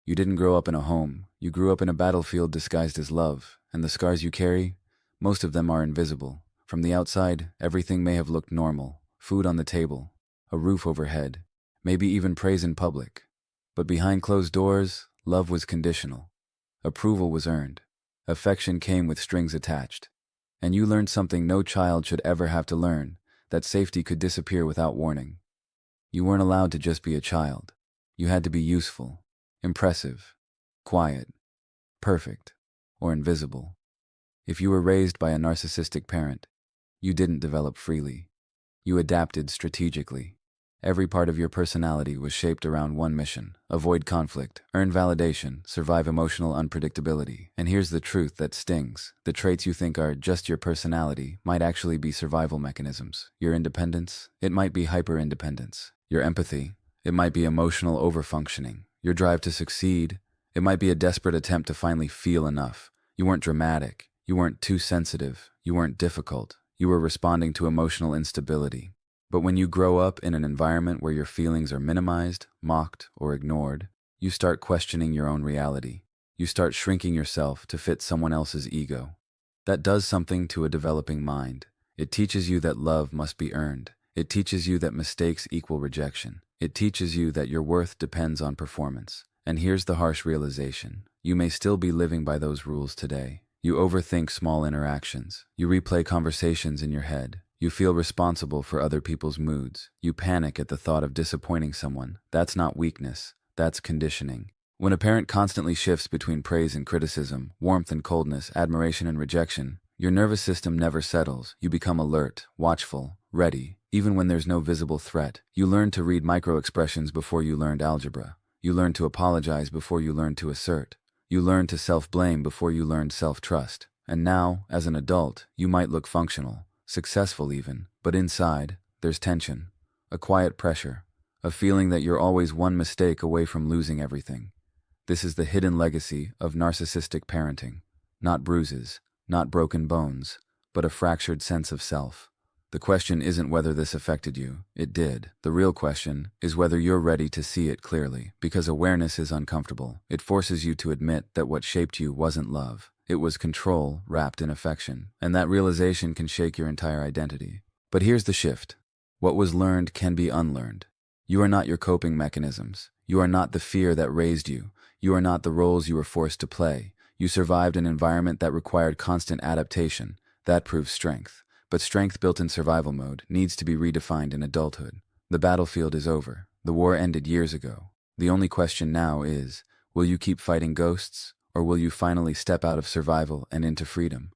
You didn't grow up in a home. You grew up in a battlefield disguised as love, and the scars you carry, most of them are invisible. From the outside, everything may have looked normal. Food on the table, a roof overhead, maybe even praise in public. But behind closed doors, love was conditional. Approval was earned. Affection came with strings attached. And you learned something no child should ever have to learn, that safety could disappear without warning. You weren't allowed to just be a child. You had to be useful, impressive, quiet, perfect, or invisible. If you were raised by a narcissistic parent, you didn't develop freely. You adapted strategically. Every part of your personality was shaped around one mission: avoid conflict, earn validation, survive emotional unpredictability. And here's the truth that stings. The traits you think are just your personality might actually be survival mechanisms. Your independence, it might be hyper-independence. Your empathy, it might be emotional overfunctioning. Your drive to succeed, it might be a desperate attempt to finally feel enough. You weren't dramatic. You weren't too sensitive. You weren't difficult. You were responding to emotional instability. But when you grow up in an environment where your feelings are minimized, mocked, or ignored, you start questioning your own reality. You start shrinking yourself to fit someone else's ego. That does something to a developing mind. It teaches you that love must be earned. It teaches you that mistakes equal rejection. It teaches you that your worth depends on performance. And here's the harsh realization. You may still be living by those rules today. You overthink small interactions. You replay conversations in your head. You feel responsible for other people's moods. You panic at the thought of disappointing someone. That's not weakness. That's conditioning. When a parent constantly shifts between praise and criticism, warmth and coldness, admiration and rejection, your nervous system never settles. You become alert, watchful, ready, even when there's no visible threat. You learn to read micro-expressions before you learned algebra. You learn to apologize before you learn to assert. You learn to self-blame before you learned self-trust. And now, as an adult, you might look functional, successful even, but inside, there's tension, a quiet pressure, a feeling that you're always one mistake away from losing everything. This is the hidden legacy of narcissistic parenting. Not bruises, not broken bones, but a fractured sense of self. The question isn't whether this affected you. It did. The real question is whether you're ready to see it clearly, because awareness is uncomfortable. It forces you to admit that what shaped you wasn't love. It was control wrapped in affection, and that realization can shake your entire identity. But here's the shift. What was learned can be unlearned. You are not your coping mechanisms. You are not the fear that raised you. You are not the roles you were forced to play. You survived an environment that required constant adaptation. That proves strength. But strength built in survival mode needs to be redefined in adulthood. The battlefield is over. The war ended years ago. The only question now is, will you keep fighting ghosts? Or will you finally step out of survival and into freedom?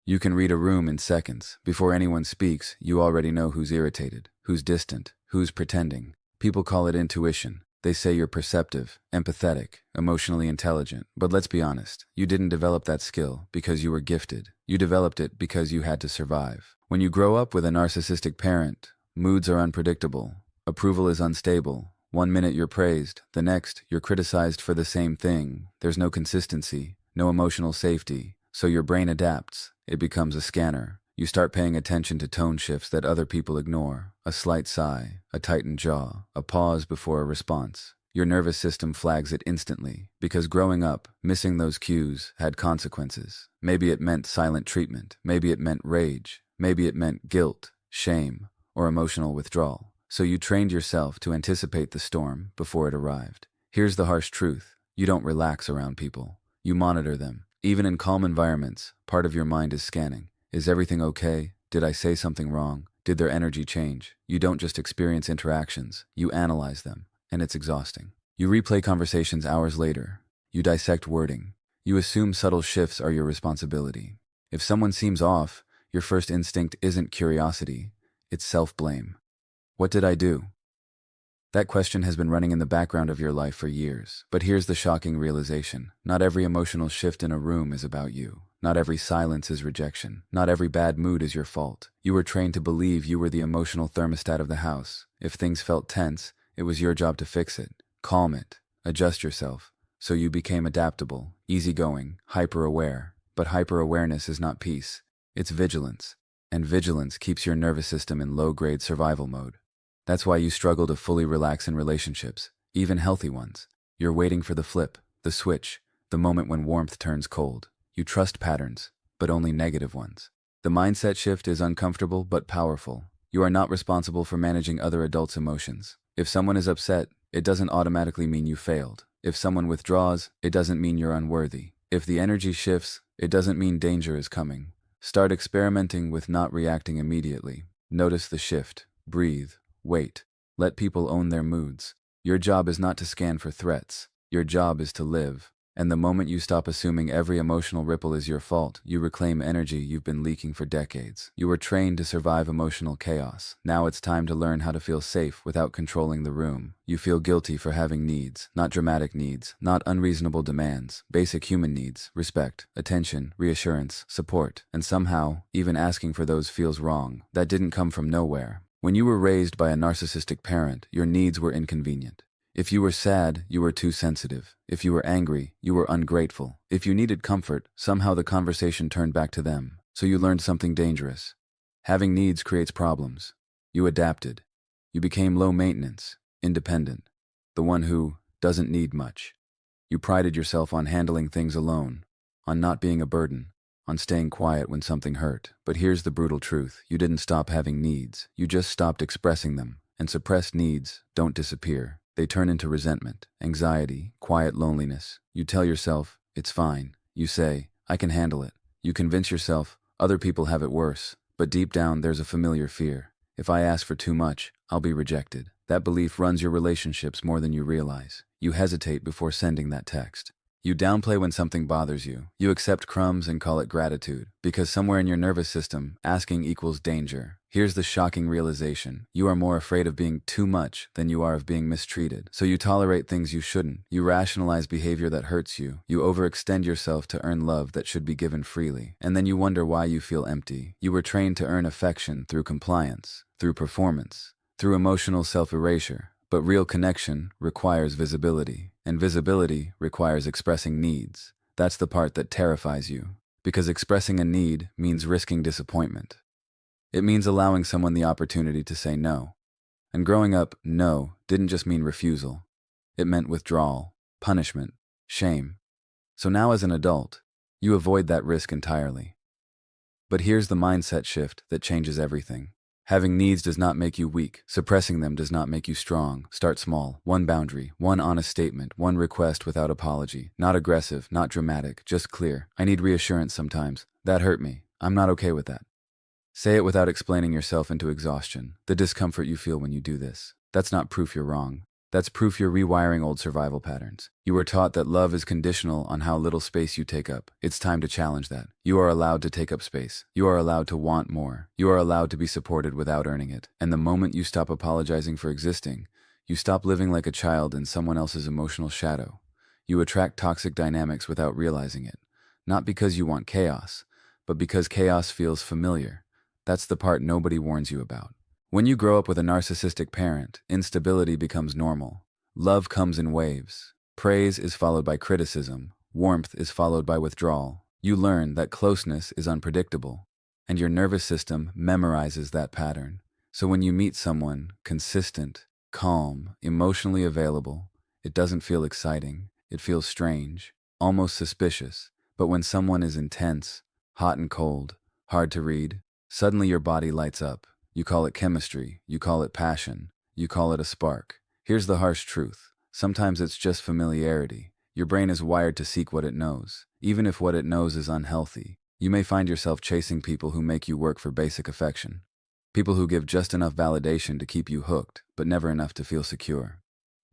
You can read a room in seconds. Before anyone speaks, you already know who's irritated, who's distant, who's pretending. People call it intuition. They say you're perceptive, empathetic, emotionally intelligent. But let's be honest, you didn't develop that skill because you were gifted. You developed it because you had to survive. When you grow up with a narcissistic parent, moods are unpredictable. Approval is unstable. One minute you're praised, the next you're criticized for the same thing. There's no consistency, no emotional safety, so your brain adapts. It becomes a scanner. You start paying attention to tone shifts that other people ignore. A slight sigh, a tightened jaw, a pause before a response. Your nervous system flags it instantly, because growing up, missing those cues had consequences. Maybe it meant silent treatment, maybe it meant rage, maybe it meant guilt, shame, or emotional withdrawal. So you trained yourself to anticipate the storm before it arrived. Here's the harsh truth. You don't relax around people. You monitor them. Even in calm environments, part of your mind is scanning. Is everything okay? Did I say something wrong? Did their energy change? You don't just experience interactions. You analyze them, and it's exhausting. You replay conversations hours later. You dissect wording. You assume subtle shifts are your responsibility. If someone seems off, your first instinct isn't curiosity. It's self-blame. What did I do? That question has been running in the background of your life for years. But here's the shocking realization. Not every emotional shift in a room is about you. Not every silence is rejection. Not every bad mood is your fault. You were trained to believe you were the emotional thermostat of the house. If things felt tense, it was your job to fix it, calm it, adjust yourself. So you became adaptable, easygoing, hyper-aware. But hyper-awareness is not peace. It's vigilance. And vigilance keeps your nervous system in low-grade survival mode. That's why you struggle to fully relax in relationships, even healthy ones. You're waiting for the flip, The switch, the moment when warmth turns cold. You trust patterns, but only negative ones. The mindset shift is uncomfortable but powerful. You are not responsible for managing other adults' emotions. If someone is upset, it doesn't automatically mean you failed. If someone withdraws, it doesn't mean you're unworthy. If the energy shifts, it doesn't mean danger is coming. Start experimenting with not reacting immediately. Notice the shift. Breathe. Wait. Let people own their moods. Your job is not to scan for threats. Your job is to live. And the moment you stop assuming every emotional ripple is your fault, you reclaim energy you've been leaking for decades. You were trained to survive emotional chaos. Now it's time to learn how to feel safe without controlling the room. You feel guilty for having needs, not dramatic needs, not unreasonable demands, basic human needs, respect, attention, reassurance, support, and somehow, even asking for those feels wrong. That didn't come from nowhere. When you were raised by a narcissistic parent, your needs were inconvenient. If you were sad, you were too sensitive. If you were angry, you were ungrateful. If you needed comfort, somehow the conversation turned back to them. So you learned something dangerous. Having needs creates problems. You adapted. You became low maintenance, independent, the one who doesn't need much. You prided yourself on handling things alone, on not being a burden, on staying quiet when something hurt. But here's the brutal truth. You didn't stop having needs. You just stopped expressing them. And suppressed needs don't disappear. They turn into resentment, anxiety, quiet loneliness. You tell yourself, it's fine. You say, I can handle it. You convince yourself, other people have it worse. But deep down, there's a familiar fear. If I ask for too much, I'll be rejected. That belief runs your relationships more than you realize. You hesitate before sending that text. You downplay when something bothers you. You accept crumbs and call it gratitude. Because somewhere in your nervous system, asking equals danger. Here's the shocking realization. You are more afraid of being too much than you are of being mistreated. So you tolerate things you shouldn't. You rationalize behavior that hurts you. You overextend yourself to earn love that should be given freely. And then you wonder why you feel empty. You were trained to earn affection through compliance, through performance, through emotional self-erasure. But real connection requires visibility, and visibility requires expressing needs. That's the part that terrifies you, because expressing a need means risking disappointment. It means allowing someone the opportunity to say no. And growing up, no didn't just mean refusal. It meant withdrawal, punishment, shame. So now as an adult, you avoid that risk entirely. But here's the mindset shift that changes everything. Having needs does not make you weak. Suppressing them does not make you strong. Start small. One boundary, one honest statement, one request without apology. Not aggressive, not dramatic, just clear. I need reassurance sometimes. That hurt me. I'm not okay with that. Say it without explaining yourself into exhaustion. The discomfort you feel when you do this. That's not proof you're wrong. That's proof you're rewiring old survival patterns. You were taught that love is conditional on how little space you take up. It's time to challenge that. You are allowed to take up space. You are allowed to want more. You are allowed to be supported without earning it. And the moment you stop apologizing for existing, you stop living like a child in someone else's emotional shadow. You attract toxic dynamics without realizing it. Not because you want chaos, but because chaos feels familiar. That's the part nobody warns you about. When you grow up with a narcissistic parent, instability becomes normal. Love comes in waves. Praise is followed by criticism. Warmth is followed by withdrawal. You learn that closeness is unpredictable, and your nervous system memorizes that pattern. So when you meet someone consistent, calm, emotionally available, it doesn't feel exciting. It feels strange, almost suspicious. But when someone is intense, hot and cold, hard to read, suddenly your body lights up. You call it chemistry, you call it passion, you call it a spark. Here's the harsh truth. Sometimes it's just familiarity. Your brain is wired to seek what it knows, even if what it knows is unhealthy. You may find yourself chasing people who make you work for basic affection. People who give just enough validation to keep you hooked, but never enough to feel secure.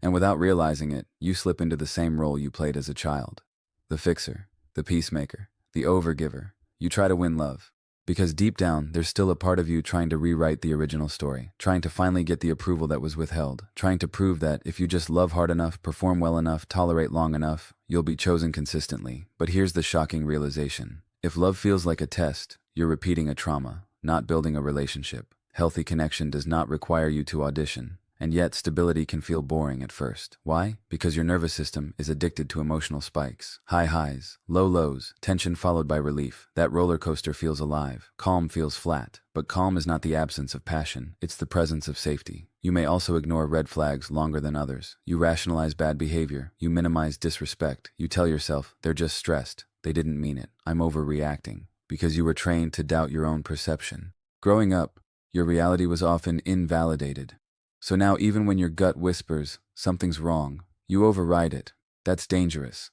And without realizing it, you slip into the same role you played as a child. The fixer, the peacemaker, the overgiver. You try to win love. Because deep down, there's still a part of you trying to rewrite the original story, trying to finally get the approval that was withheld, trying to prove that if you just love hard enough, perform well enough, tolerate long enough, you'll be chosen consistently. But here's the shocking realization. If love feels like a test, you're repeating a trauma, not building a relationship. Healthy connection does not require you to audition. And yet, stability can feel boring at first. Why? Because your nervous system is addicted to emotional spikes. High highs, low lows, tension followed by relief. That roller coaster feels alive. Calm feels flat. But calm is not the absence of passion. It's the presence of safety. You may also ignore red flags longer than others. You rationalize bad behavior. You minimize disrespect. You tell yourself, they're just stressed. They didn't mean it. I'm overreacting. Because you were trained to doubt your own perception. Growing up, your reality was often invalidated. So now even when your gut whispers, something's wrong, you override it. That's dangerous.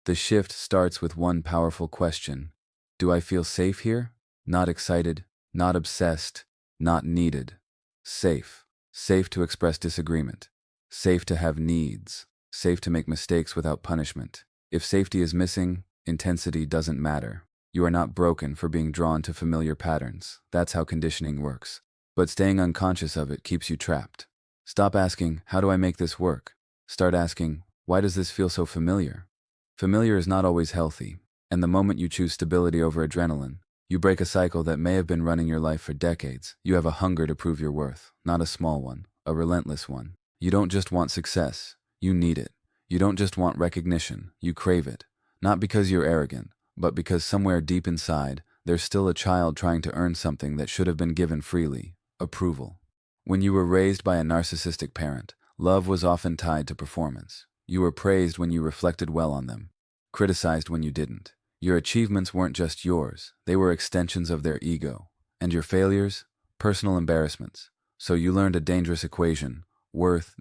The shift starts with one powerful question. Do I feel safe here? Not excited, not obsessed, not needed. Safe. Safe to express disagreement. Safe to have needs. Safe to make mistakes without punishment. If safety is missing, intensity doesn't matter. You are not broken for being drawn to familiar patterns. That's how conditioning works. But staying unconscious of it keeps you trapped. Stop asking, how do I make this work? Start asking, why does this feel so familiar? Familiar is not always healthy, and the moment you choose stability over adrenaline, you break a cycle that may have been running your life for decades. You have a hunger to prove your worth, not a small one, a relentless one. You don't just want success, you need it. You don't just want recognition, you crave it. Not because you're arrogant, but because somewhere deep inside, there's still a child trying to earn something that should have been given freely, approval. When you were raised by a narcissistic parent, love was often tied to performance. You were praised when you reflected well on them, criticized when you didn't. Your achievements weren't just yours, they were extensions of their ego. And your failures, personal embarrassments. So you learned a dangerous equation, worth,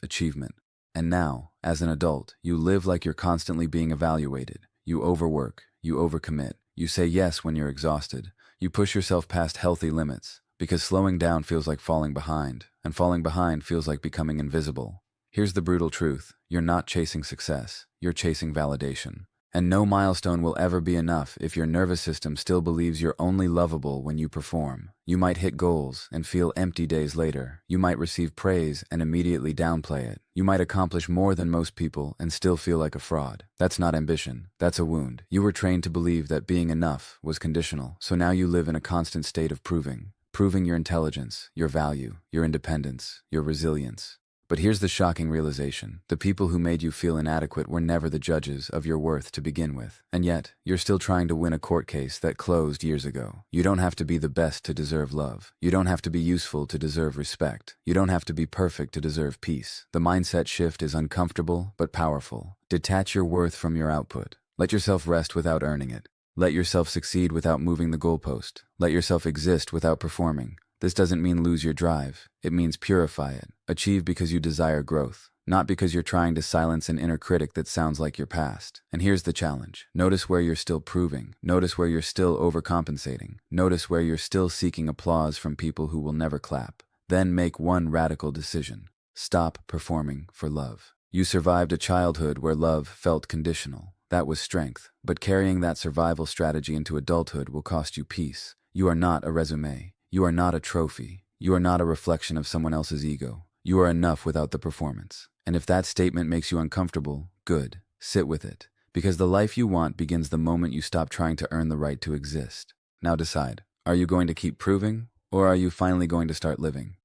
achievement. And now, as an adult, you live like you're constantly being evaluated. You overwork, you overcommit, you say yes when you're exhausted. You push yourself past healthy limits. Because slowing down feels like falling behind, and falling behind feels like becoming invisible. Here's the brutal truth. You're not chasing success. You're chasing validation. And no milestone will ever be enough if your nervous system still believes you're only lovable when you perform. You might hit goals and feel empty days later. You might receive praise and immediately downplay it. You might accomplish more than most people and still feel like a fraud. That's not ambition. That's a wound. You were trained to believe that being enough was conditional, so now you live in a constant state of proving your intelligence, your value, your independence, your resilience. But here's the shocking realization. The people who made you feel inadequate were never the judges of your worth to begin with. And yet, you're still trying to win a court case that closed years ago. You don't have to be the best to deserve love. You don't have to be useful to deserve respect. You don't have to be perfect to deserve peace. The mindset shift is uncomfortable, but powerful. Detach your worth from your output. Let yourself rest without earning it. Let yourself succeed without moving the goalpost. Let yourself exist without performing. This doesn't mean lose your drive. It means purify it. Achieve because you desire growth, not because you're trying to silence an inner critic that sounds like your past. And here's the challenge. Notice where you're still proving. Notice where you're still overcompensating. Notice where you're still seeking applause from people who will never clap. Then make one radical decision. Stop performing for love. You survived a childhood where love felt conditional. That was strength. But carrying that survival strategy into adulthood will cost you peace. You are not a resume. You are not a trophy. You are not a reflection of someone else's ego. You are enough without the performance. And if that statement makes you uncomfortable, good. Sit with it. Because the life you want begins the moment you stop trying to earn the right to exist. Now decide. Are you going to keep proving? Or are you finally going to start living?